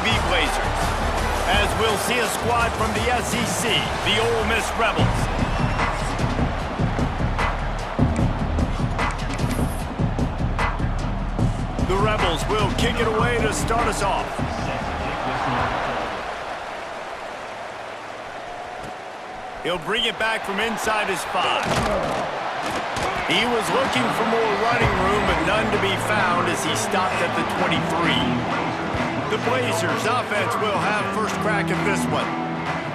UAB Blazers, as we'll see a squad from the SEC, the Ole Miss Rebels. The Rebels will kick it away to start us off. He'll bring it back from inside his 5. He was looking for more running room, but none to be found as he stopped at the 23. The Blazers offense will have first crack at this one.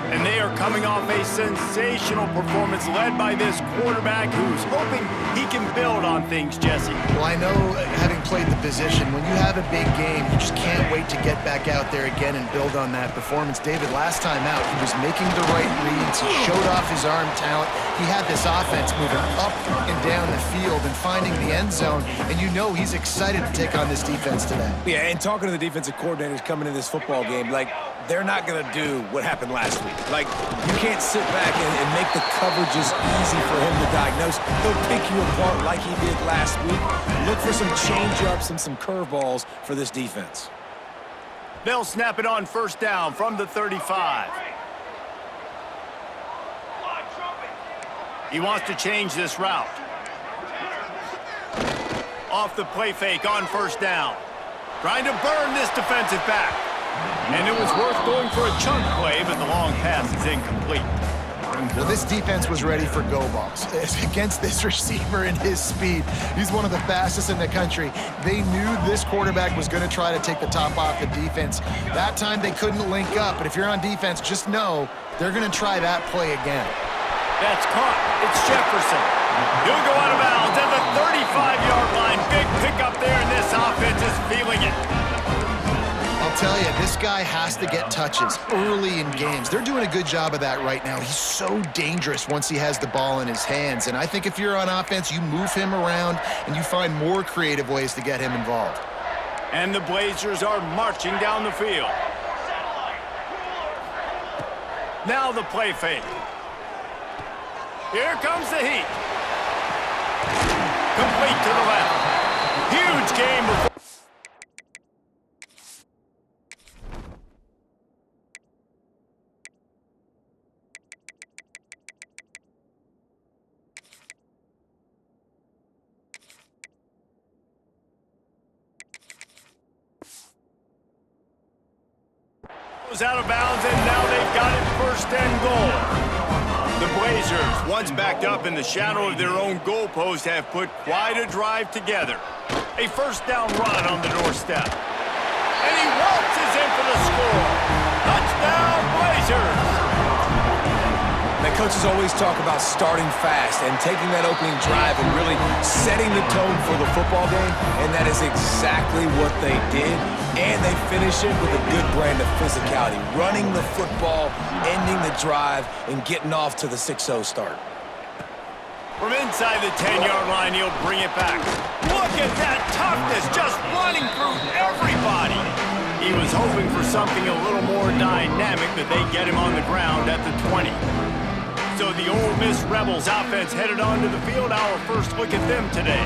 And they are coming off a sensational performance led by this quarterback who's hoping he can build on things, Jesse. Well, I know, having played the position, when you have a big game, you just can't wait to get back out there again and build on that performance. David, last time out, he was making the right reads. He showed off his arm talent. He had this offense moving up and down the field and finding the end zone, and you know he's excited to take on this defense today. Yeah, and talking to the defensive coordinators coming in this football game, like, they're not going to do what happened last week. Like, you can't sit back and make the coverages easy for him to diagnose. He'll pick you apart like he did last week. Look for some change-ups and some curveballs for this defense. They'll snap it on first down from the 35. He wants to change this route. Off the play fake on first down. Trying to burn this defensive back. And it was worth going for a chunk play, but the long pass is incomplete. Well, this defense was ready for go balls. Against this receiver and his speed, he's one of the fastest in the country. They knew this quarterback was going to try to take the top off the defense. That time they couldn't link up, but if you're on defense, just know they're going to try that play again. That's caught. It's Jefferson. He'll go out of bounds at the 35-yard line. Big pickup there, and this offense is feeling it. I'll tell you, this guy has to get touches early in games. They're doing a good job of that right now. He's so dangerous once he has the ball in his hands. And I think if you're on offense, you move him around and you find more creative ways to get him involved. And the Blazers are marching down the field. Now the play fake. Here comes the heat. Complete to the left. Huge game before. Out of bounds, and now they've got it first and goal. The Blazers, once backed up in the shadow of their own goalpost, have put quite a drive together. A first down run on the doorstep. And he waltzes in for the score. Touchdown, Blazers! The coaches always talk about starting fast and taking that opening drive and really setting the tone for the football game, and that is exactly what they did. And they finish it with a good brand of physicality, running the football, ending the drive, and getting off to the 6-0 start. From inside the 10-yard line, he'll bring it back. Look at that toughness, just running through everybody. He was hoping for something a little more dynamic, but they get him on the ground at the 20. So the Ole Miss Rebels offense headed onto the field. Our first look at them today.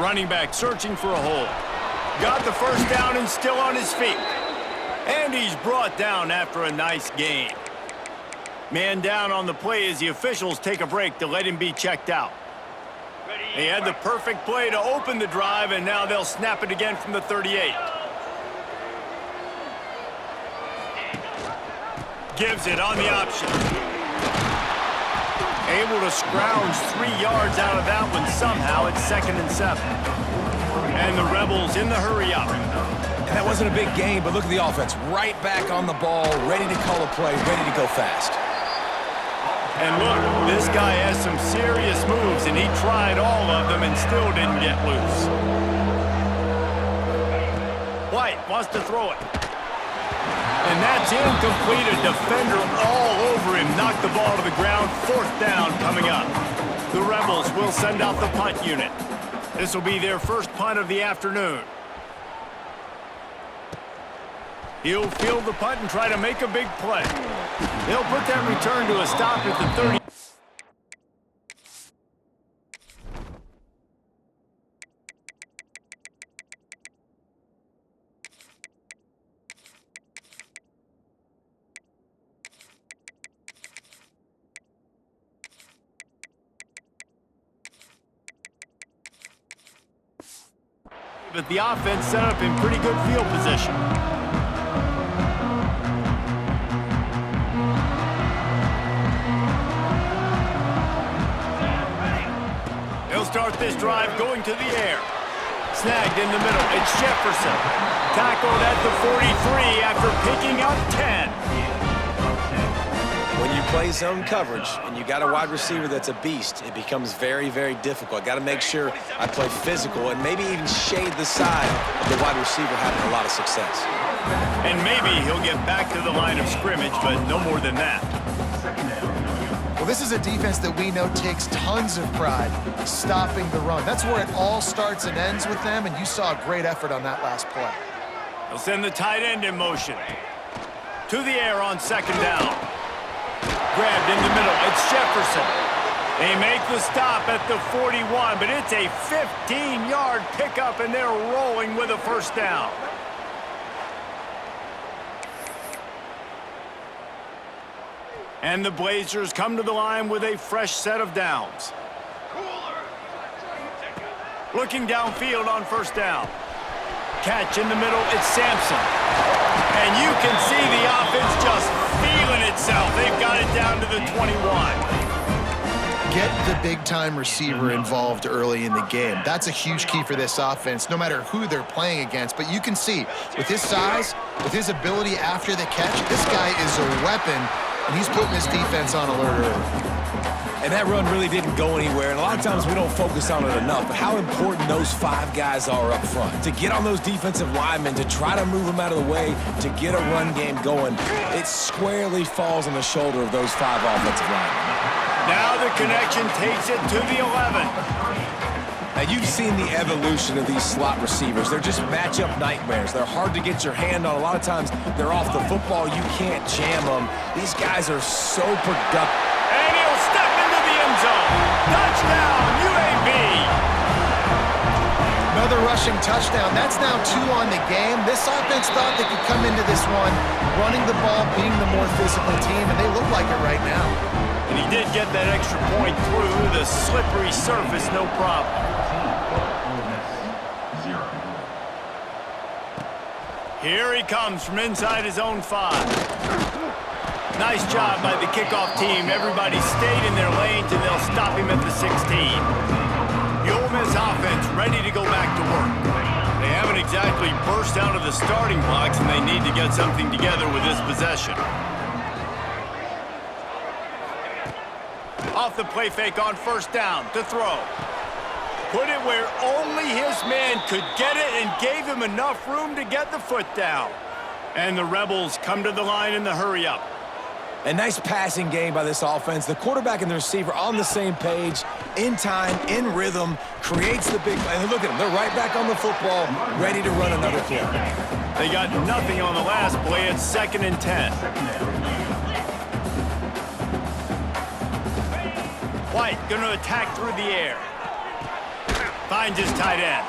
Running back searching for a hole. Got the first down and still on his feet. And he's brought down after a nice gain. Man down on the play as the officials take a break to let him be checked out. They had the perfect play to open the drive, and now they'll snap it again from the 38. Gives it on the option. Able to scrounge 3 yards out of that one somehow. It's 2nd and 7. And the Rebels in the hurry up. And that wasn't a big game, but look at the offense. Right back on the ball, ready to call a play, ready to go fast. And look, this guy has some serious moves, and he tried all of them and still didn't get loose. White wants to throw it. And that's incomplete. A defender all over him. Knocked the ball to the ground. 4th down coming up. The Rebels will send out the punt unit. This will be their first punt of the afternoon. He'll field the punt and try to make a big play. They'll put that return to a stop at the 30. but the offense set up in pretty good field position. He'll start this drive going to the air. Snagged in the middle. It's Jefferson. Tackled at the 43 after picking up 10. When you play zone coverage and you got a wide receiver that's a beast, it becomes very, very difficult. I got to make sure I play physical and maybe even shade the side of the wide receiver having a lot of success. And maybe he'll get back to the line of scrimmage, but no more than that. Well, this is a defense that we know takes tons of pride stopping the run. That's where it all starts and ends with them, and you saw a great effort on that last play. He'll send the tight end in motion. To the air on second down. Grabbed in the middle. It's Jefferson. They make the stop at the 41, but it's a 15-yard pickup, and they're rolling with a first down. And the Blazers come to the line with a fresh set of downs. Looking downfield on first down. Catch in the middle, it's Sampson. And you can see the offense just feeling itself. They've got it down to the 21. Get the big-time receiver involved early in the game. That's a huge key for this offense, no matter who they're playing against. But you can see, with his size, with his ability after the catch, this guy is a weapon, and he's putting his defense on alert early. And that run really didn't go anywhere, and a lot of times we don't focus on it enough, but how important those 5 guys are up front. To get on those defensive linemen, to try to move them out of the way, to get a run game going, it squarely falls on the shoulder of those 5 offensive linemen. Now the connection takes it to the 11. Now, you've seen the evolution of these slot receivers. They're just matchup nightmares. They're hard to get your hand on. A lot of times, they're off the football. You can't jam them. These guys are so productive. And he'll step into the end zone. Touchdown, UAB. Another rushing touchdown. That's now 2 on the game. This offense thought they could come into this one running the ball, being the more physical team, and they look like it right now. And he did get that extra point through the slippery surface, no problem. Here he comes from inside his own 5. Nice job by the kickoff team. Everybody stayed in their lanes, and they'll stop him at the 16. The Ole Miss offense ready to go back to work. They haven't exactly burst out of the starting blocks, and they need to get something together with this possession. Off the play fake on first down to throw. Put it where only his man could get it and gave him enough room to get the foot down. And the Rebels come to the line in the hurry-up. A nice passing game by this offense. The quarterback and the receiver on the same page, in time, in rhythm, creates the big play. And look at them. They're right back on the football, ready to run another play. They got nothing on the last play. It's 2nd and 10. White going to attack through the air. Finds his tight end.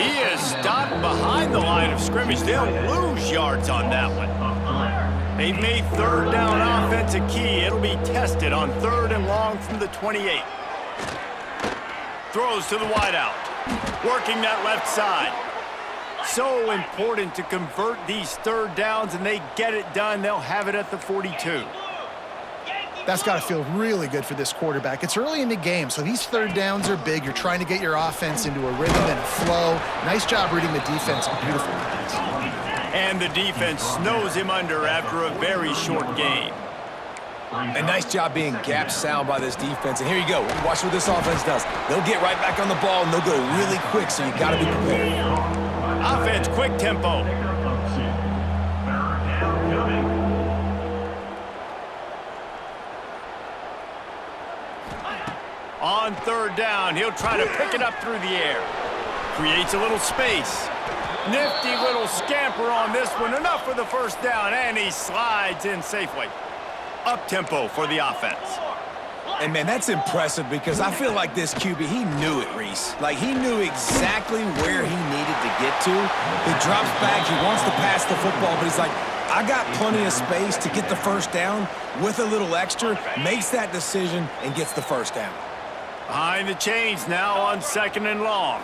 He is stopped behind the line of scrimmage. They'll lose yards on that one. They've made third down offense a key. It'll be tested on 3rd and long from the 28. Throws to the wideout. Working that left side. So important to convert these 3rd downs, and they get it done. They'll have it at the 42. That's got to feel really good for this quarterback. It's early in the game, so these 3rd downs are big. You're trying to get your offense into a rhythm and a flow. Nice job reading the defense. Beautiful pass. And the defense snows him under after a very short game. A nice job being gap sound by this defense. And here you go. Watch what this offense does. They'll get right back on the ball, and they'll go really quick, so you got to be prepared. Offense, quick tempo. On 3rd down, he'll try to pick it up through the air. Creates a little space. Nifty little scamper on this one. Enough for the first down, and he slides in safely. Up-tempo for the offense. And, man, that's impressive because I feel like this QB, he knew it, Reese. Like, he knew exactly where he needed to get to. He drops back. He wants to pass the football, but he's like, I got plenty of space to get the first down with a little extra, makes that decision, and gets the first down. Behind the chains now on 2nd and long.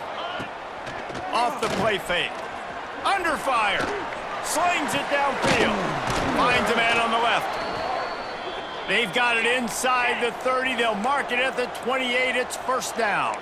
Off the play fake. Under fire. Slings it downfield. Finds a man on the left. They've got it inside the 30. They'll mark it at the 28. It's first down.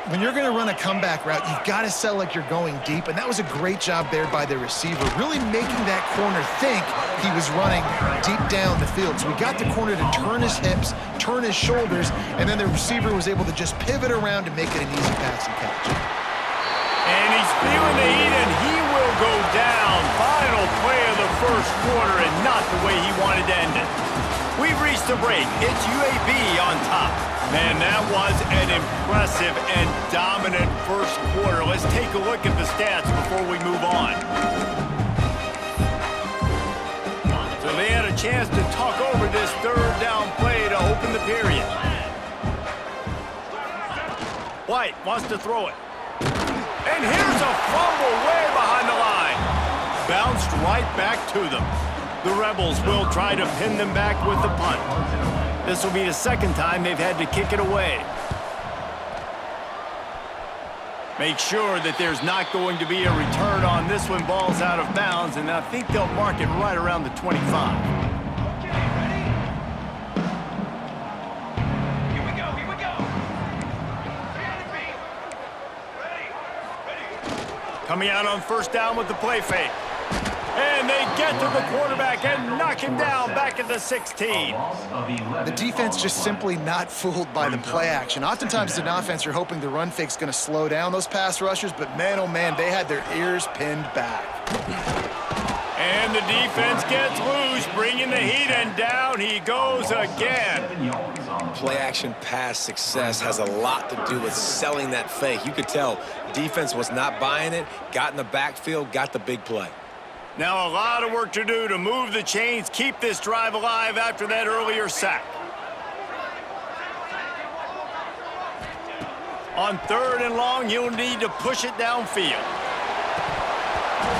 When you're going to run a comeback route, you've got to sell like you're going deep, and that was a great job there by the receiver, really making that corner think he was running deep down the field. So we got the corner to turn his hips, turn his shoulders, and then the receiver was able to just pivot around and make it an easy pass and catch. And he's feeling the heat, and he will go down. Final play of the first quarter, and not the way he wanted to end it. We've reached the break. It's UAB on top. Man, that was an impressive and dominant first quarter. Let's take a look at the stats before we move on. So they had a chance to talk over this third down play to open the period. White wants to throw it. And here's a fumble way behind the line. Bounced right back to them. The Rebels will try to pin them back with the punt. This will be the second time they've had to kick it away. Make sure that there's not going to be a return on this when ball's out of bounds, and I think they'll mark it right around the 25. Here we go. Coming out on first down with the play fake. And they get to the quarterback and knock him down back at the 16. The defense just simply not fooled by the play action. Oftentimes, as an offense, you're hoping the run fake's going to slow down those pass rushers, but man, oh man, they had their ears pinned back. And the defense gets loose, bringing the heat, and down he goes again. Play action pass success has a lot to do with selling that fake. You could tell defense was not buying it, got in the backfield, got the big play. Now a lot of work to do to move the chains, keep this drive alive after that earlier sack. On third and long, he'll need to push it downfield.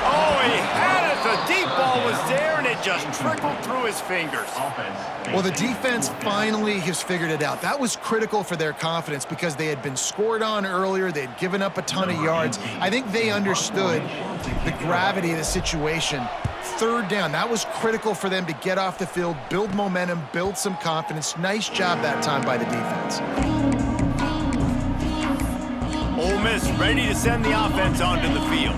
Oh, he had it. The deep ball was there, and it just trickled through his fingers. Well, the defense finally has figured it out. That was critical for their confidence because they had been scored on earlier. They had given up a ton of yards. I think they understood the gravity of the situation. Third down, that was critical for them to get off the field, build momentum, build some confidence. Nice job that time by the defense. Ole Miss ready to send the offense onto the field.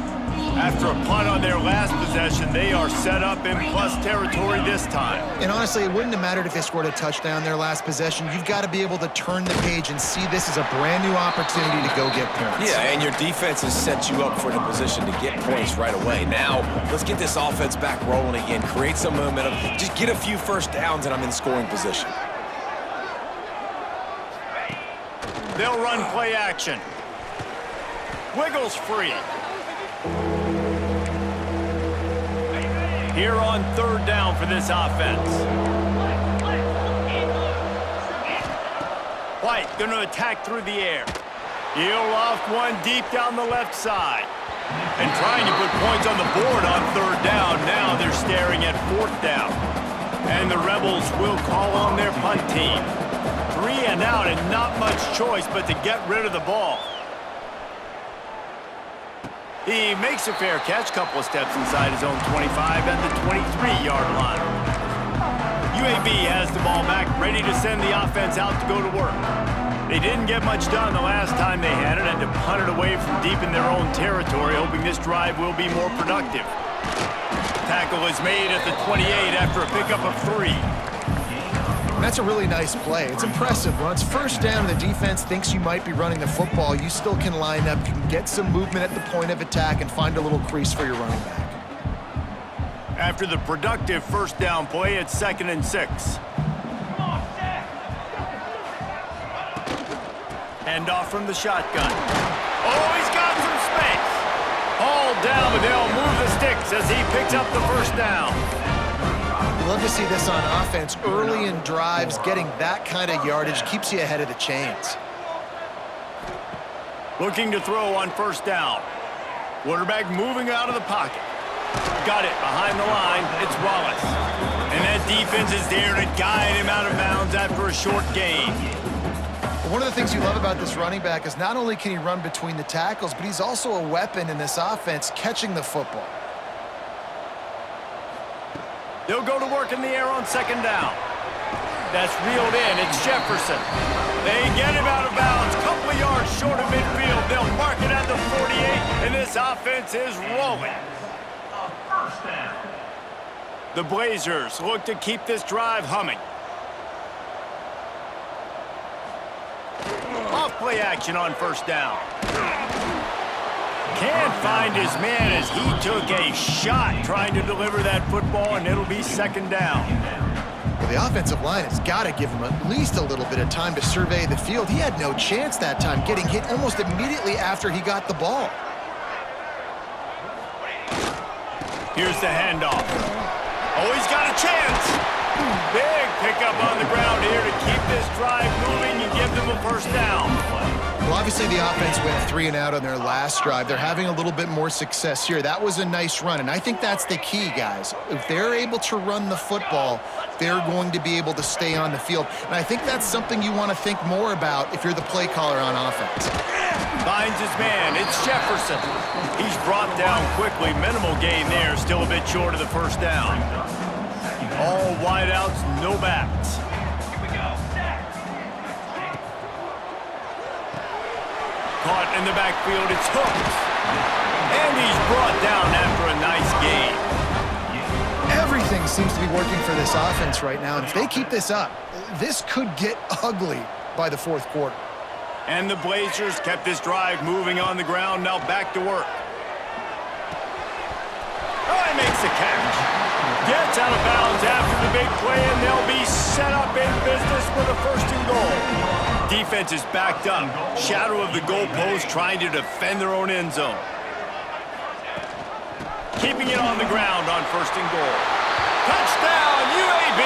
After a punt on their last possession, they are set up in plus territory this time. And honestly, it wouldn't have mattered if they scored a touchdown their last possession. You've got to be able to turn the page and see this as a brand new opportunity to go get points. Yeah, and your defense has set you up for the position to get points right away. Now, let's get this offense back rolling again, create some momentum, just get a few first downs, and I'm in scoring position. They'll run play action. Wiggles free. Here on third down for this offense. White going to attack through the air. He'll loft one deep down the left side. And trying to put points on the board on third down. Now they're staring at fourth down. And the Rebels will call on their punt team. 3 and out and not much choice but to get rid of the ball. He makes a fair catch, couple of steps inside his own 25 at the 23-yard line. UAB has the ball back, ready to send the offense out to go to work. They didn't get much done the last time they had it and to punt it away from deep in their own territory, hoping this drive will be more productive. Tackle is made at the 28 after a pickup of 3. That's a really nice play. It's impressive. When it's first down and the defense thinks you might be running the football, you still can line up. You can get some movement at the point of attack and find a little crease for your running back. After the productive first down play, it's 2nd and 6. Hand off from the shotgun. Oh, he's got some space. All down, but they'll move the sticks as he picks up the first down. You love to see this on offense. Early in drives, getting that kind of yardage keeps you ahead of the chains. Looking to throw on first down. Quarterback moving out of the pocket. Got it behind the line. It's Wallace. And that defense is there to guide him out of bounds after a short gain. One of the things you love about this running back is not only can he run between the tackles, but he's also a weapon in this offense catching the football. They'll go to work in the air on second down. That's reeled in. It's Jefferson. They get him out of bounds. Couple of yards short of midfield. They'll mark it at the 48, and this offense is rolling. The Blazers look to keep this drive humming. Off-play action on first down. Can't find his man as he took a shot trying to deliver that football, and it'll be second down. Well, the offensive line has got to give him at least a little bit of time to survey the field. He had no chance that time, getting hit almost immediately after he got the ball. Here's the handoff. Oh, he's got a chance. Big pickup on the ground here to keep this drive moving and give them a first down. Well, obviously the offense went 3 and out on their last drive. They're having a little bit more success here. That was a nice run, and I think that's the key, guys. If they're able to run the football, they're going to be able to stay on the field. And I think that's something you want to think more about if you're the play caller on offense. Finds his man. It's Jefferson. He's brought down quickly. Minimal gain there. Still a bit short of the first down. All wideouts, no backs. Caught in the backfield. It's hooked. And he's brought down after a nice gain. Everything seems to be working for this offense right now, and if they keep this up, this could get ugly by the fourth quarter. And the Blazers kept this drive moving on the ground. Now back to work. Oh, he makes the catch. Gets out of bounds after the big play, and they'll be set up in business for the first and goal. Defense is backed up. Shadow of the goalpost trying to defend their own end zone. Keeping it on the ground on first and goal. Touchdown, UAB!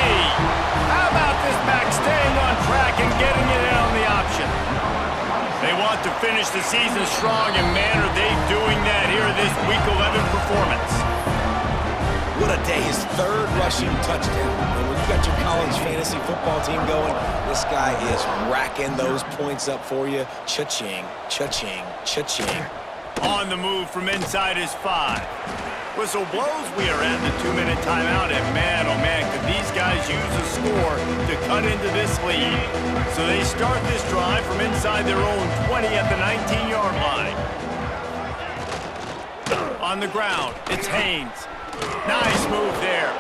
How about this back staying on track and getting it in on the option? They want to finish the season strong, and man, are they doing that here in this Week 11 performance. What a day. His third rushing touchdown. And when you got your college fantasy football team going, this guy is racking those points up for you. Cha-ching, cha-ching, cha-ching. On the move from inside his 5. Whistle blows. We are at the 2-minute timeout, and man, oh man, could these guys use a score to cut into this lead. So they start this drive from inside their own 20 at the 19-yard line. On the ground, it's Haynes. Nice move there.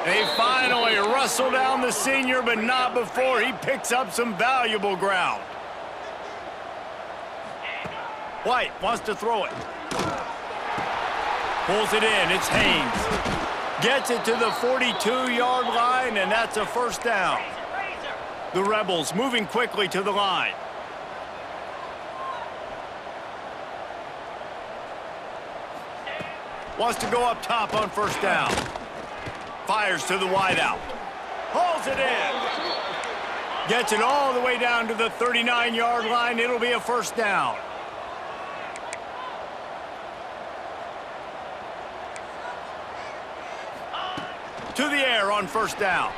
They finally wrestle down the senior, but not before he picks up some valuable ground. White wants to throw it. Pulls it in. It's Haynes. Gets it to the 42-yard line, and that's a first down. The Rebels moving quickly to the line. Wants to go up top on first down. Fires to the wideout. Hauls it in. Gets it all the way down to the 39-yard line. It'll be a first down. To the air on first down.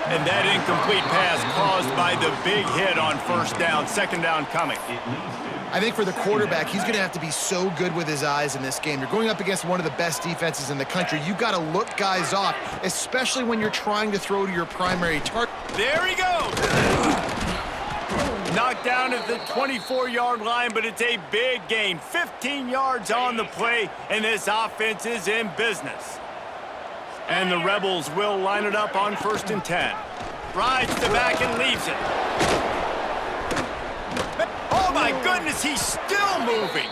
And that incomplete pass caused by the big hit on first down. Second down coming. I think for the quarterback, he's going to have to be so good with his eyes in this game. You're going up against one of the best defenses in the country. You've got to look guys off, especially when you're trying to throw to your primary target. There he goes. Knocked down at the 24-yard line, but it's a big gain. 15 yards on the play, and this offense is in business. And the Rebels will line it up on first and 10. Rides the back and leaves it. Oh, my goodness, he's still moving.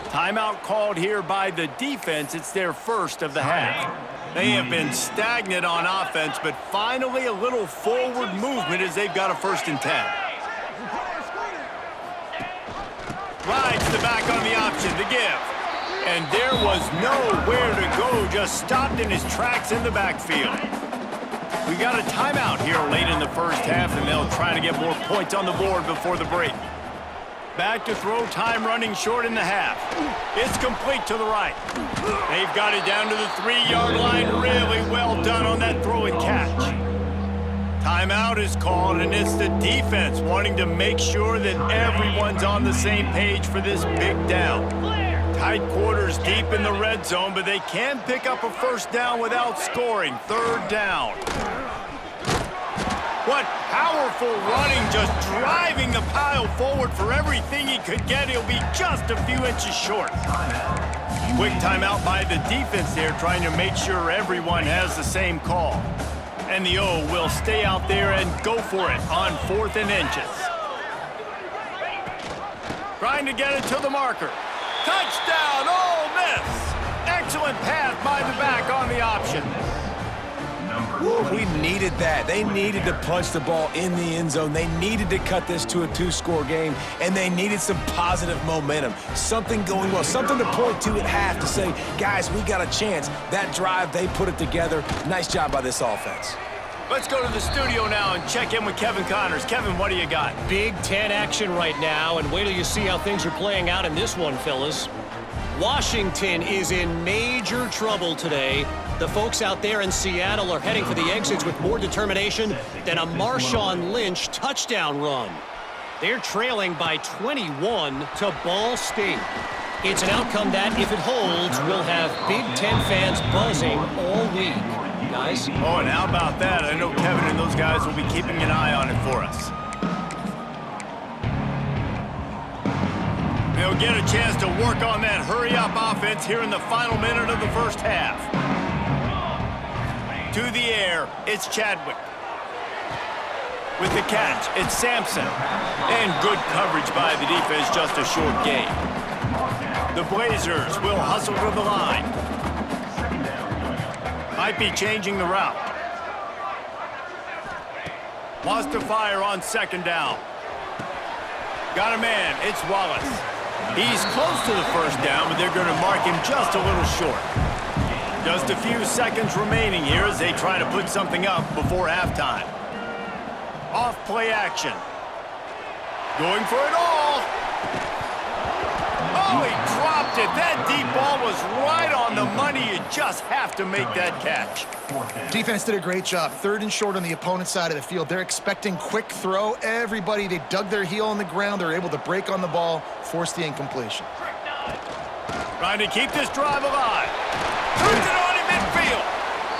Timeout called here by the defense. It's their first of the half. They have been stagnant on offense, but finally a little forward movement as they've got a first and 10. Rides the back on the option to give. And there was nowhere to go, just stopped in his tracks in the backfield. We got a timeout here late in the first half, and they'll try to get more points on the board before the break. Back to throw, time running short in the half. It's complete to the right. They've got it down to the 3-yard line. Really well done on that throw and catch. Timeout is called, and it's the defense wanting to make sure that everyone's on the same page for this big down. Tight quarters deep in the red zone, but they can pick up a first down without scoring. Third down. What powerful running, just driving the pile forward for everything he could get. He'll be just a few inches short. Quick timeout by the defense there, trying to make sure everyone has the same call. And the O will stay out there and go for it on 4th and inches. Trying to get it to the marker. Touchdown, Ole Miss! Excellent pass by the back on the option. We needed that. They needed to punch the ball in the end zone. They needed to cut this to a 2-score game, and they needed some positive momentum. Something going well, something to point to at half to say, guys, we got a chance. That drive, they put it together. Nice job by this offense. Let's go to the studio now and check in with Kevin Connors. Kevin, what do you got? Big Ten action right now, and wait till you see how things are playing out in this one, fellas. Washington is in major trouble today. The folks out there in Seattle are heading for the exits with more determination than a Marshawn Lynch touchdown run. They're trailing by 21 to Ball State. It's an outcome that, if it holds, will have Big Ten fans buzzing all week. Guys? Oh, and how about that? I know Kevin and those guys will be keeping an eye on it for us. They'll get a chance to work on that hurry-up offense here in the final minute of the first half. To the air, it's Chadwick. With the catch, it's Sampson. And good coverage by the defense, just a short gain. The Blazers will hustle to the line. Might be changing the route. Wants to fire on 2nd down. Got a man, it's Wallace. He's close to the first down, but they're going to mark him just a little short. Just a few seconds remaining here as they try to put something up before halftime. Off play action. Going for it all. Oh, he dropped it. That deep ball was right on the money. You just have to make that catch. Defense did a great job. 3rd and short on the opponent's side of the field. They're expecting quick throw. Everybody, they dug their heel on the ground. They're able to break on the ball, force the incompletion. Trying to keep this drive alive. Turns it on in midfield.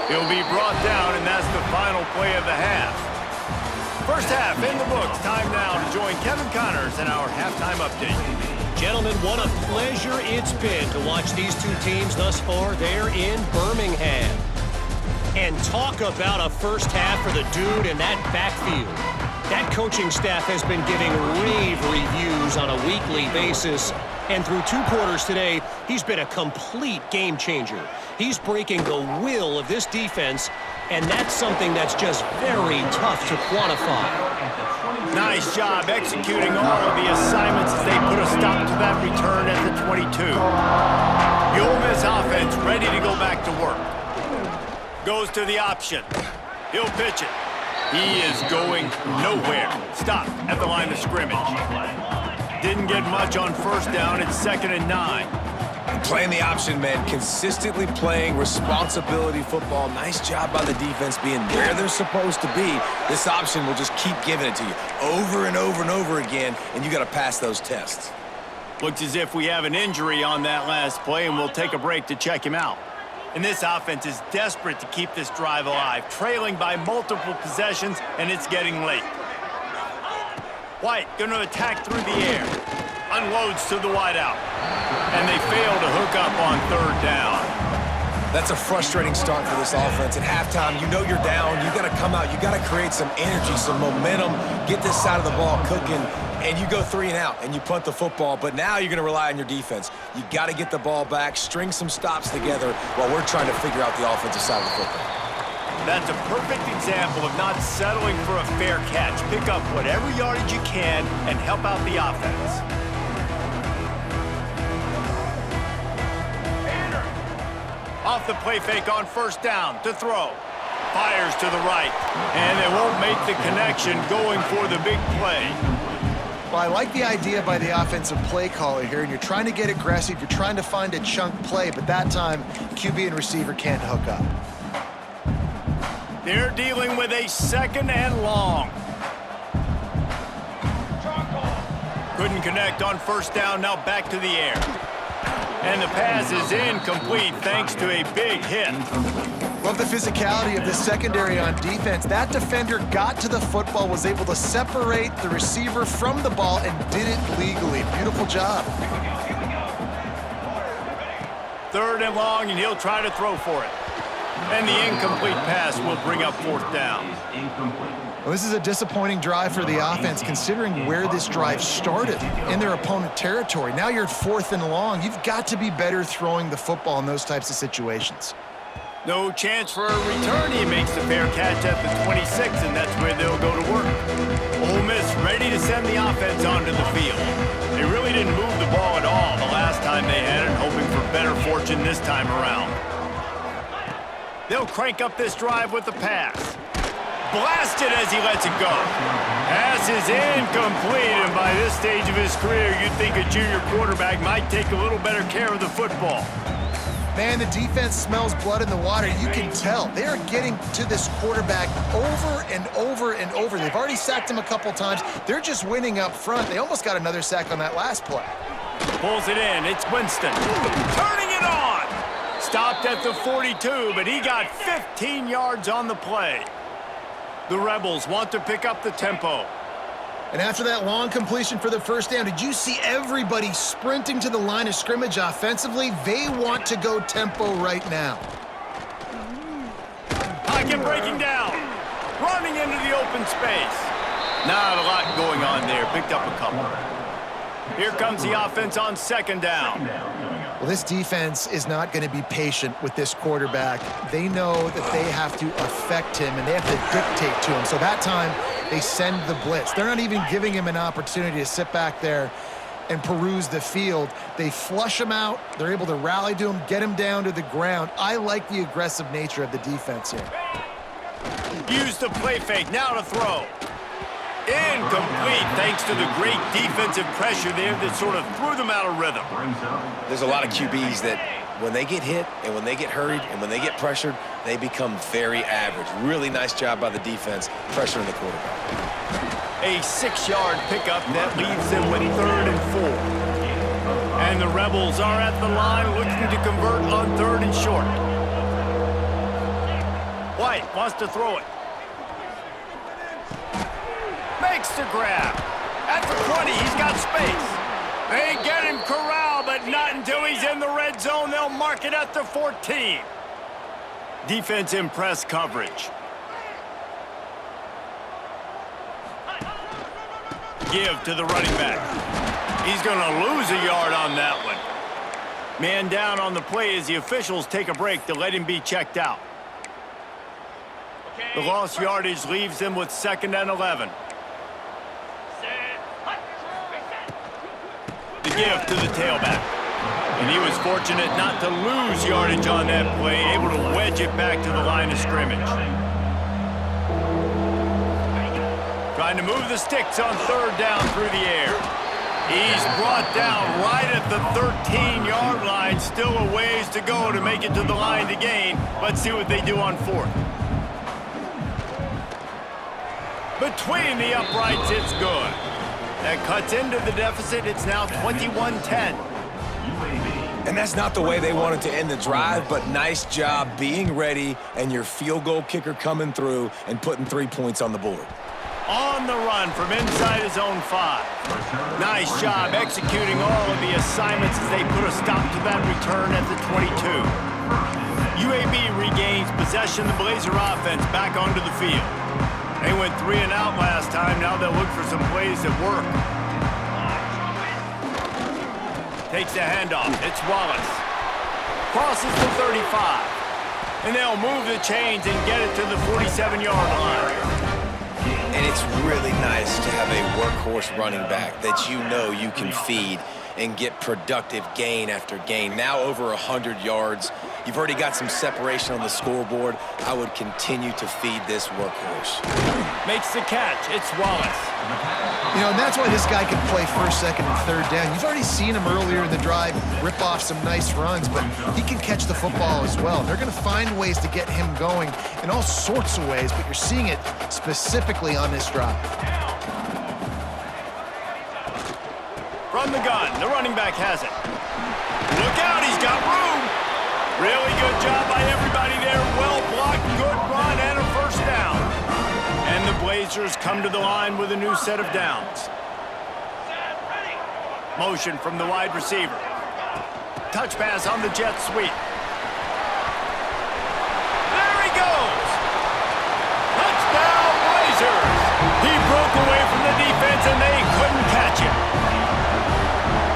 He'll be brought down, and that's the final play of the half. First half in the books. Time now to join Kevin Connors in our halftime update. Gentlemen, what a pleasure it's been to watch these two teams thus far there in Birmingham. And talk about a first half for the dude in that backfield. That coaching staff has been giving rave reviews on a weekly basis. And through 2 quarters today, he's been a complete game changer. He's breaking the will of this defense, and that's something that's just very tough to quantify. Nice job executing all of the assignments as they put a stop to that return at the 22. The Ole Miss offense ready to go back to work. Goes to the option. He'll pitch it. He is going nowhere. Stop at the line of scrimmage. Didn't get much on first down. It's 2nd and 9. Playing the option, man. Consistently playing responsibility football. Nice job by the defense being where they're supposed to be. This option will just keep giving it to you over and over and over again, and you got to pass those tests. Looks as if we have an injury on that last play, and we'll take a break to check him out. And this offense is desperate to keep this drive alive, trailing by multiple possessions, and it's getting late. White going to attack through the air. Unloads to the wideout. And they fail to hook up on 3rd down. That's a frustrating start for this offense. At halftime, you know you're down. You got to come out. You got to create some energy, some momentum, get this side of the ball cooking, and you go 3 and out, and you punt the football. But now you're going to rely on your defense. You got to get the ball back, string some stops together while we're trying to figure out the offensive side of the football. That's a perfect example of not settling for a fair catch. Pick up whatever yardage you can and help out the offense. Off the play fake on first down to throw. Fires to the right. And they won't make the connection going for the big play. Well, I like the idea by the offensive play caller here, and you're trying to get aggressive. You're trying to find a chunk play, but that time, QB and receiver can't hook up. They're dealing with a 2nd and long. Couldn't connect on 1st down, now back to the air. And the pass is incomplete thanks to a big hit. Love the physicality of the secondary on defense. That defender got to the football, was able to separate the receiver from the ball, and did it legally. Beautiful job. 3rd and long, and he'll try to throw for it. And the incomplete pass will bring up 4th down. Well, this is a disappointing drive for the offense, considering where this drive started, in their opponent territory. Now you're at 4th and long. You've got to be better throwing the football in those types of situations. No chance for a return. He makes the fair catch at the 26, and that's where they'll go to work. Ole Miss ready to send the offense onto the field. They really didn't move the ball at all the last time they had it, hoping for better fortune this time around. They'll crank up this drive with the pass. Blasted as he lets it go. Pass is incomplete, and by this stage of his career, you'd think a junior quarterback might take a little better care of the football. Man, the defense smells blood in the water. You can tell. They are getting to this quarterback over and over and over. They've already sacked him a couple times. They're just winning up front. They almost got another sack on that last play. Pulls it in. It's Winston. Turning it on. Stopped at the 42, but he got 15 yards on the play. The Rebels want to pick up the tempo. And after that long completion for the 1st down, did you see everybody sprinting to the line of scrimmage offensively? They want to go tempo right now. Pocket breaking down. Running into the open space. Not a lot going on there. Picked up a couple. Here comes the offense on 2nd down. Well, this defense is not going to be patient with this quarterback. They know that they have to affect him, and they have to dictate to him. So that time, they send the blitz. They're not even giving him an opportunity to sit back there and peruse the field. They flush him out. They're able to rally to him, get him down to the ground. I like the aggressive nature of the defense here. Use the play fake. Now to throw. Incomplete, thanks to the great defensive pressure there that sort of threw them out of rhythm. There's a lot of QBs that when they get hit and when they get hurried and when they get pressured, they become very average. Really nice job by the defense pressuring the quarterback. A 6-yard pickup that leaves them with 3rd and 4. And the Rebels are at the line looking to convert on 3rd and short. White wants to throw it. Makes the grab. At the 20, he's got space. They get him corralled, but not until he's in the red zone. They'll mark it at the 14. Defense in press coverage. Give to the running back. He's going to lose a yard on that one. Man down on the play as the officials take a break to let him be checked out. The lost yardage leaves them with 2nd and 11. The give to the tailback. And he was fortunate not to lose yardage on that play, able to wedge it back to the line of scrimmage. Trying to move the sticks on 3rd down through the air. He's brought down right at the 13-yard line. Still a ways to go to make it to the line to gain. Let's see what they do on 4th. Between the uprights, it's good. That cuts into the deficit. It's now 21-10. And that's not the way they wanted to end the drive, but nice job being ready and your field goal kicker coming through and putting 3 points on the board. On the run from inside his own 5. Nice job executing all of the assignments as they put a stop to that return at the 22. UAB regains possession of the Blazer offense back onto the field. They went 3 and out last time. Now they'll look for some plays that work. Takes the handoff. It's Wallace. Crosses the 35. And they'll move the chains and get it to the 47-yard line. And it's really nice to have a workhorse running back that you know you can feed and get productive gain after gain. Now over 100 yards. You've already got some separation on the scoreboard. I would continue to feed this workhorse. Makes the catch. It's Wallace. You know, and that's why this guy can play first, second, and third down. You've already seen him earlier in the drive rip off some nice runs, but he can catch the football as well. They're going to find ways to get him going in all sorts of ways, but you're seeing it specifically on this drive. From the gun, the running back has it. Look out, he's got room. Really good job by everybody there. Well blocked, good run, and a first down. And the Blazers come to the line with a new set of downs. Motion from the wide receiver. Touch pass on the jet sweep. There he goes. Touchdown, Blazers. He broke away from the defense, and they couldn't catch him.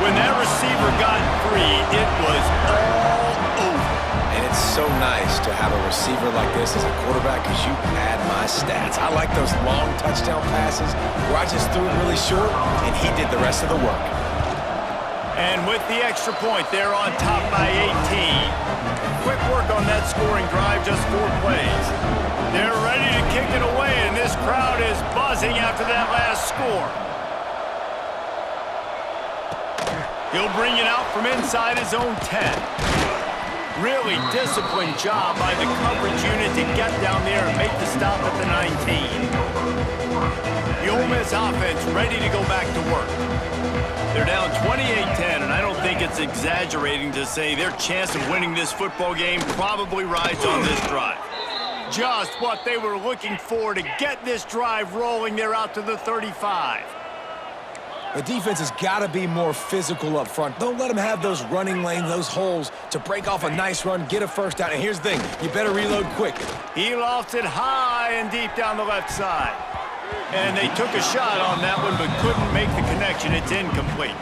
When that receiver got free, it was all over. And it's so nice to have a receiver like this as a quarterback because you pad my stats. I like those long touchdown passes where I just threw it really short and he did the rest of the work. And with the extra point, they're on top by 18. Quick work on that scoring drive, just 4 plays. They're ready to kick it away, and this crowd is buzzing after that last score. He'll bring it out from inside his own 10. Really disciplined job by the coverage unit to get down there and make the stop at the 19. The Ole Miss offense ready to go back to work. They're down 28-10, and I don't think it's exaggerating to say their chance of winning this football game probably rides on this drive. Just what they were looking for to get this drive rolling. They're out to the 35. The defense has got to be more physical up front. Don't let them have those running lanes, those holes to break off a nice run, get a first down. And here's the thing, you better reload quick. He lofts it high and deep down the left side. And they took a shot on that one, but couldn't make the connection. It's incomplete.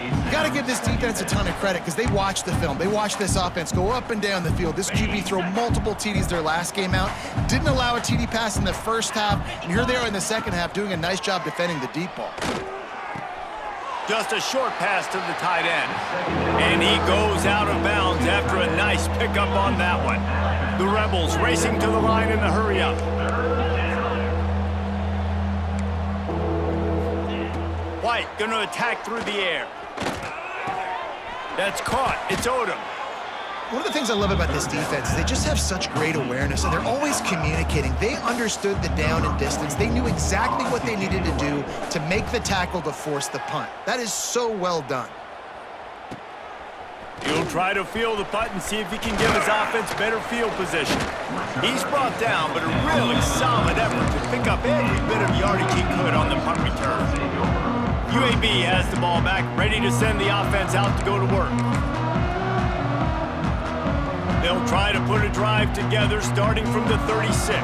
You got to give this defense a ton of credit because they watched the film. They watched this offense go up and down the field. This QB throw multiple TDs their last game out. Didn't allow a TD pass in the first half. And here they are in the second half doing a nice job defending the deep ball. Just a short pass to the tight end. And he goes out of bounds after a nice pickup on that one. The Rebels racing to the line in the hurry-up. White going to attack through the air. That's caught. It's Odom. One of the things I love about this defense is they just have such great awareness, and they're always communicating. They understood the down and distance. They knew exactly what they needed to do to make the tackle to force the punt. That is so well done. He'll try to field the punt and see if he can give his offense better field position. He's brought down, but a really solid effort to pick up every bit of yardage he could on the punt return. UAB has the ball back, ready to send the offense out to go to work. They'll try to put a drive together starting from the 36.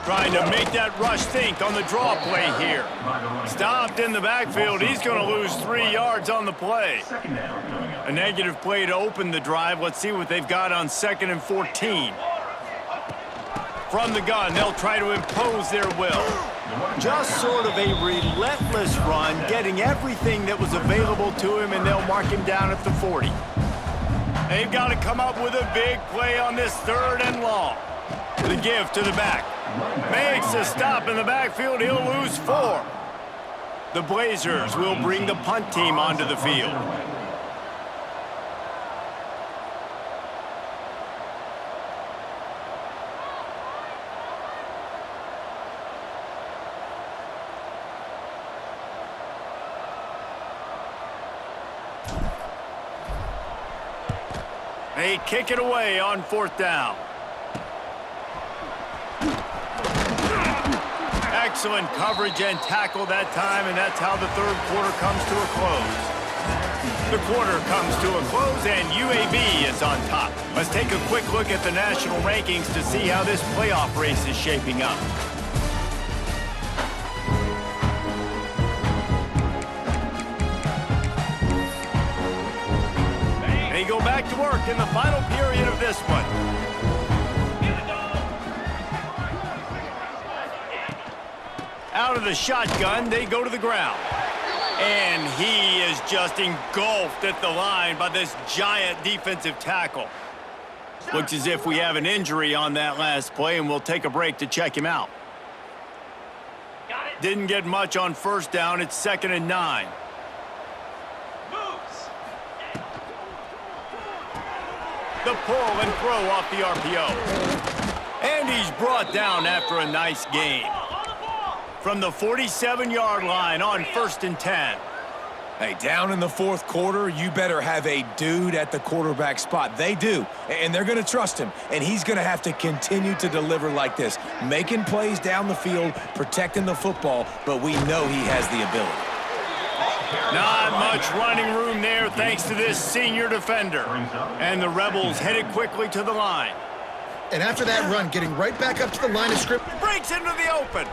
Trying to make that rush think on the draw play here. Stopped in the backfield. He's going to lose 3 yards on the play. A negative play to open the drive. Let's see what they've got on 2nd and 14. From the gun, they'll try to impose their will. Just sort of a relentless run, getting everything that was available to him, and they'll mark him down at the 40. They've got to come up with a big play on this 3rd and long. The give to the back. Makes a stop in the backfield. He'll lose 4. The Blazers will bring the punt team onto the field. They kick it away on 4th down. Excellent coverage and tackle that time, and that's how the 3rd quarter comes to a close. The quarter comes to a close, and UAB is on top. Let's take a quick look at the national rankings to see how this playoff race is shaping up. They go back to work in the final period of this one. Out of the shotgun, they go to the ground. And he is just engulfed at the line by this giant defensive tackle. Looks as if we have an injury on that last play, and we'll take a break to check him out. Didn't get much on first down. It's 2nd and 9. The pull and throw off the RPO. And he's brought down after a nice gain. From the 47-yard line on 1st and 10. Hey, down in the fourth quarter, you better have a dude at the quarterback spot. They do, and they're going to trust him, and he's going to have to continue to deliver like this, making plays down the field, protecting the football, but we know he has the ability. Not much running room there thanks to this senior defender. And the Rebels headed quickly to the line. And after that run, getting right back up to the line of scrimmage. Breaks into the open.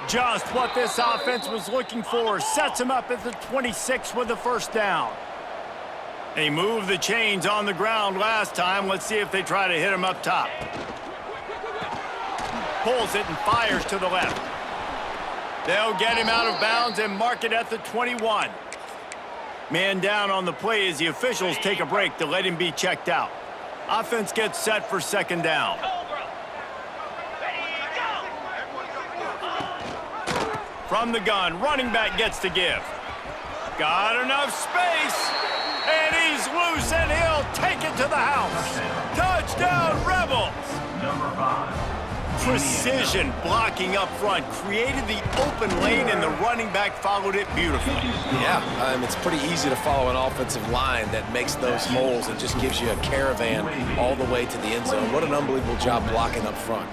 Just what this offense was looking for. Sets him up at the 26 with the first down. They moved the chains on the ground last time. Let's see if they try to hit him up top. Pulls it and fires to the left. They'll get him out of bounds and mark it at the 21. Man down on the play as the officials take a break to let him be checked out. Offense gets set for 2nd down. From the gun, running back gets to give. Got enough space, and he's loose, and he'll take it to the house. Touchdown, Rebels! Number 5. Precision blocking up front created the open lane, and the running back followed it beautifully. Yeah, it's pretty easy to follow an offensive line that makes those holes and just gives you a caravan all the way to the end zone. What an unbelievable job blocking up front.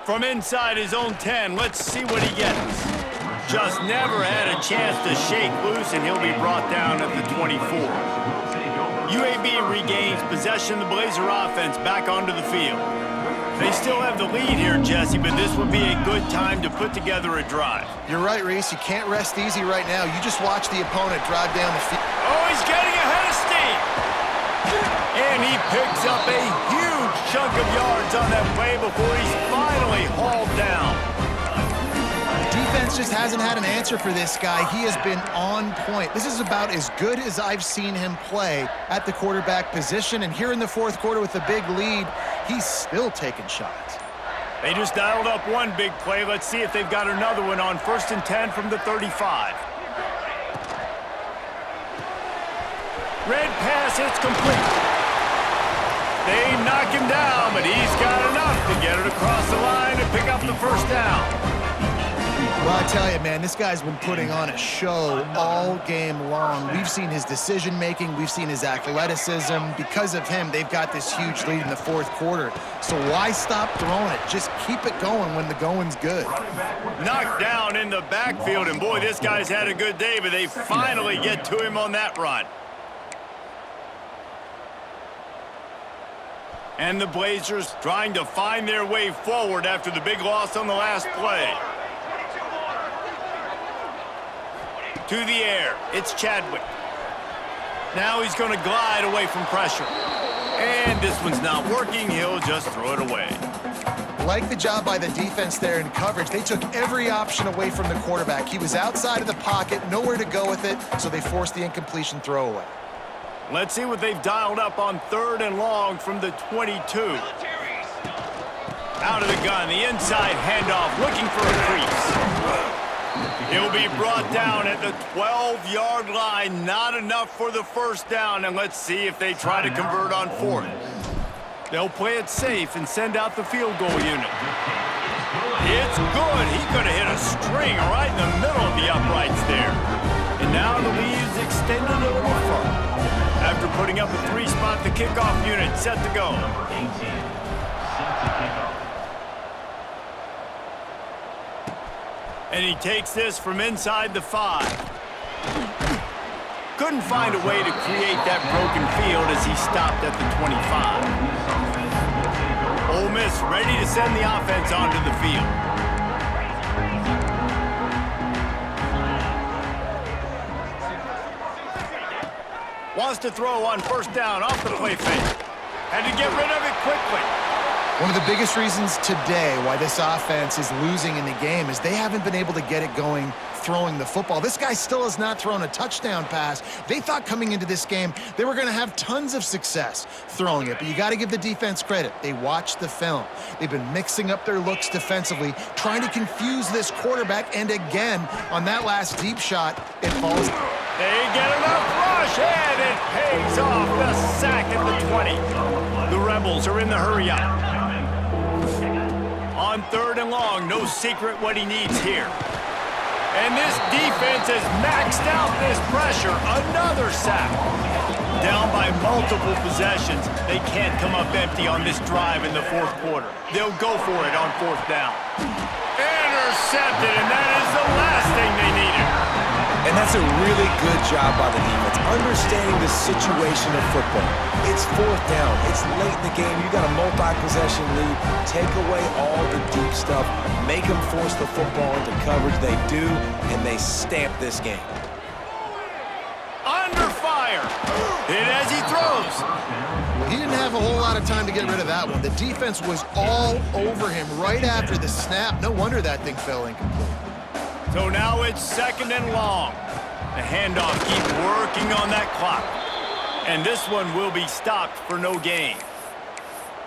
From inside his own 10, let's see what he gets. Just never had a chance to shake loose, and he'll be brought down at the 24. UAB regains possession of the Blazer offense back onto the field. They still have the lead here, Jesse, but this would be a good time to put together a drive. You're right, Reese. You can't rest easy right now. You just watch the opponent drive down the field. Oh, he's getting ahead of steam. And he picks up a huge chunk of yards on that play before he's finally hauled down. Defense just hasn't had an answer for this guy. He has been on point. This is about as good as I've seen him play at the quarterback position. And here in the fourth quarter with a big lead, he's still taking shots. They just dialed up one big play. Let's see if they've got another one on 1st and 10 from the 35. Red pass, it's complete. They knock him down, but he's got enough to get it across the line and pick up the first down. Well, I tell you, man, this guy's been putting on a show all game long. We've seen his decision-making. We've seen his athleticism. Because of him, they've got this huge lead in the fourth quarter. So why stop throwing it? Just keep it going when the going's good. Knocked down in the backfield, and boy, this guy's had a good day, but they finally get to him on that run. And the Blazers trying to find their way forward after the big loss on the last play. To the air, it's Chadwick. Now he's going to glide away from pressure. And this one's not working, he'll just throw it away. Like the job by the defense there in coverage. They took every option away from the quarterback. He was outside of the pocket, nowhere to go with it, so they forced the incompletion throwaway. Let's see what they've dialed up on 3rd and long from the 22. Out of the gun, the inside handoff, looking for a crease. He'll be brought down at the 12-yard line. Not enough for the first down, and let's see if they try to convert on 4th. They'll play it safe and send out the field goal unit. It's good. He could have hit a string right in the middle of the uprights there. And now the lead is extended a little further. After putting up a 3-spot, the kickoff unit set to go. Number 18, set to kick off. And he takes this from inside the 5. Couldn't find a way to create that broken field as he stopped at the 25. Ole Miss ready to send the offense onto the field. Wants to throw on 1st down off the play fake. Had to get rid of it quickly. One of the biggest reasons today why this offense is losing in the game is they haven't been able to get it going throwing the football. This guy still has not thrown a touchdown pass. They thought coming into this game they were going to have tons of success throwing it, but you got to give the defense credit. They watched the film. They've been mixing up their looks defensively, trying to confuse this quarterback, and again, on that last deep shot, it falls. They get enough rush, and it pays off. The sack at the 20. The Rebels are in the hurry up. On 3rd and long, no secret what he needs here. And this defense has maxed out this pressure. Another sack. Down by multiple possessions. They can't come up empty on this drive in the 4th quarter. They'll go for it on 4th down. Intercepted, and that is the last thing they needed. And that's a really good job by the defense, understanding the situation of football. It's 4th down. It's late in the game. You got a multi-possession lead. Take away all the deep stuff. Make them force the football into coverage. They do, and they stamp this game. Under fire. Hit as he throws. He didn't have a whole lot of time to get rid of that one. The defense was all over him right after the snap. No wonder that thing fell incomplete. So now it's 2nd and long. The handoff keeps working on that clock. And this one will be stopped for no gain.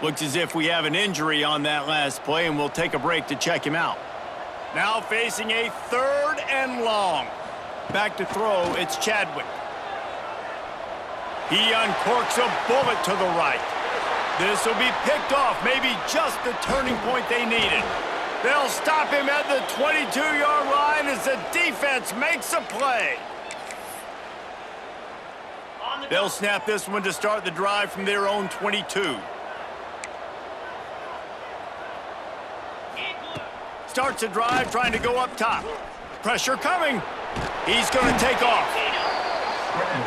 Looks as if we have an injury on that last play, and we'll take a break to check him out. Now facing a 3rd and long. Back to throw, it's Chadwick. He uncorks a bullet to the right. This will be picked off, maybe just the turning point they needed. They'll stop him at the 22-yard line as the defense makes a play. They'll snap this one to start the drive from their own 22. Starts a drive trying to go up top. Pressure coming. He's going to take off.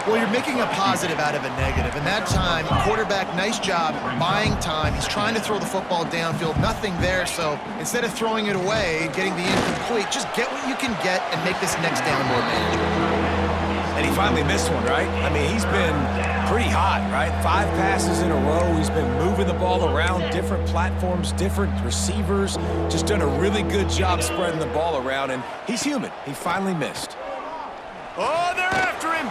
Well, you're making a positive out of a negative. And that time, quarterback, nice job buying time. He's trying to throw the football downfield. Nothing there, so instead of throwing it away, getting the incomplete, just get what you can get and make this next down more manageable. And he finally missed one, right? I mean, he's been pretty hot, right? 5 passes in a row. He's been moving the ball around different platforms, different receivers. Just done a really good job spreading the ball around, and he's human. He finally missed. Oh, they're after him.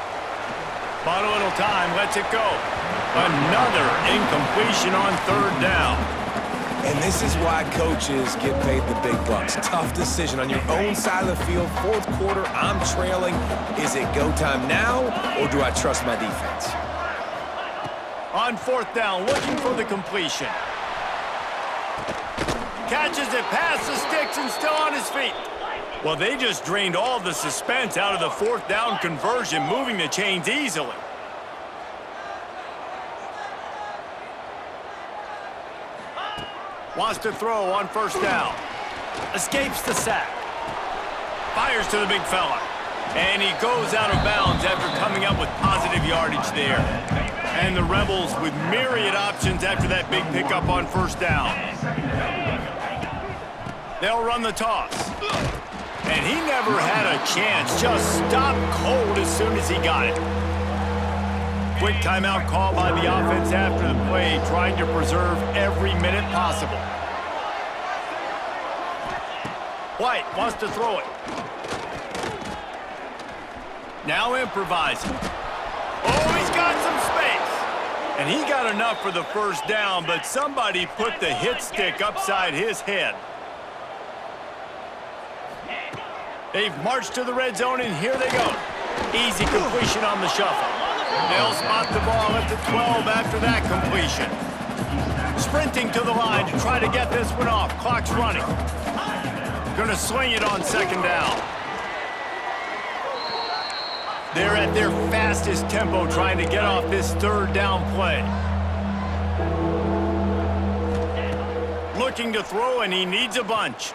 Bought a little time, lets it go. Another incompletion on 3rd down. And this is why coaches get paid the big bucks. Tough decision on your own side of the field. 4th quarter, I'm trailing. Is it go time now, or do I trust my defense? On 4th down, looking for the completion. Catches it past the sticks and still on his feet. Well, they just drained all the suspense out of the 4th down conversion, moving the chains easily. Wants to throw on 1st down. Escapes the sack. Fires to the big fella. And he goes out of bounds after coming up with positive yardage there. And the Rebels with myriad options after that big pickup on 1st down. They'll run the toss. And he never had a chance. Just stopped cold as soon as he got it. Quick timeout call by the offense after the play, trying to preserve every minute possible. White wants to throw it. Now improvising. Oh, he's got some space. And he got enough for the 1st down, but somebody put the hit stick upside his head. They've marched to the red zone, and here they go. Easy completion on the shuffle. They'll spot the ball at the 12 after that completion. Sprinting to the line to try to get this one off. Clock's running. Gonna swing it on 2nd down. They're at their fastest tempo trying to get off this 3rd down play. Looking to throw, and he needs a bunch.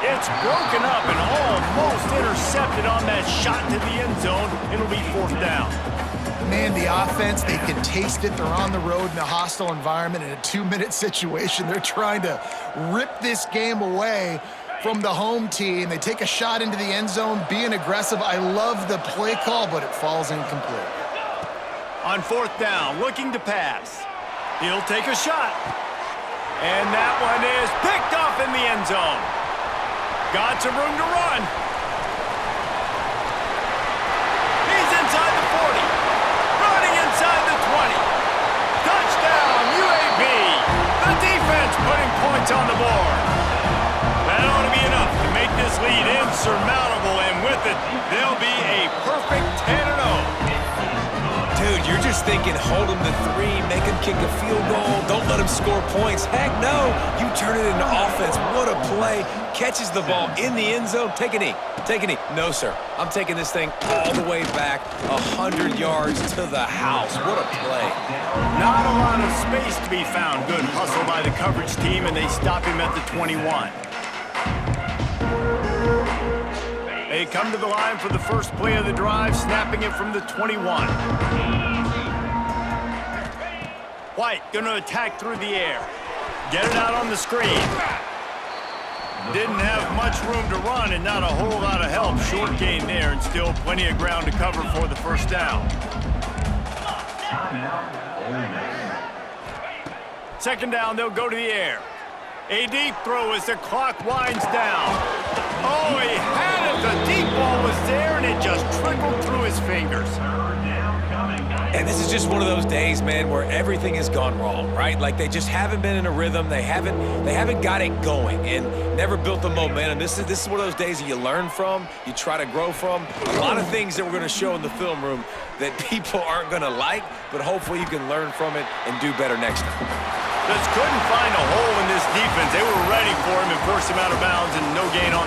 It's broken up and almost intercepted on that shot to the end zone. It'll be 4th down. Man, the offense, they can taste it. They're on the road in a hostile environment in a 2-minute situation. They're trying to rip this game away from the home team. They take a shot into the end zone, being aggressive. I love the play call, but it falls incomplete. On 4th down, looking to pass. He'll take a shot. And that one is picked off in the end zone. Got some room to run. He's inside the 40. Running inside the 20. Touchdown, UAB. The defense putting points on the board. That ought to be enough to make this lead insurmountable, and with it, they'll be a perfect 10-0. Dude, you're just thinking, hold him to 3, make him kick a field goal, don't let him score points. Heck no, you turn it into offense. What a play. Catches the ball in the end zone. Take a knee. Take a knee. No, sir. I'm taking this thing all the way back 100 yards to the house. What a play. Not a lot of space to be found. Good hustle by the coverage team, and they stop him at the 21. They come to the line for the first play of the drive, snapping it from the 21. White going to attack through the air. Get it out on the screen. Didn't have much room to run and not a whole lot of help. Short gain there and still plenty of ground to cover for the first down. Second down, they'll go to the air. A deep throw as the clock winds down. Oh, he had it. The deep ball was there, and it just trickled through his fingers. And this is just one of those days, man, where everything has gone wrong, right? Like they just haven't been in a rhythm. They haven't got it going and never built the momentum. This is one of those days that you learn from, you try to grow from. A lot of things that we're going to show in the film room that people aren't going to like, but hopefully you can learn from it and do better next time. Just couldn't find a hole in this defense. They were ready for him and forced him out of bounds, and no gain on the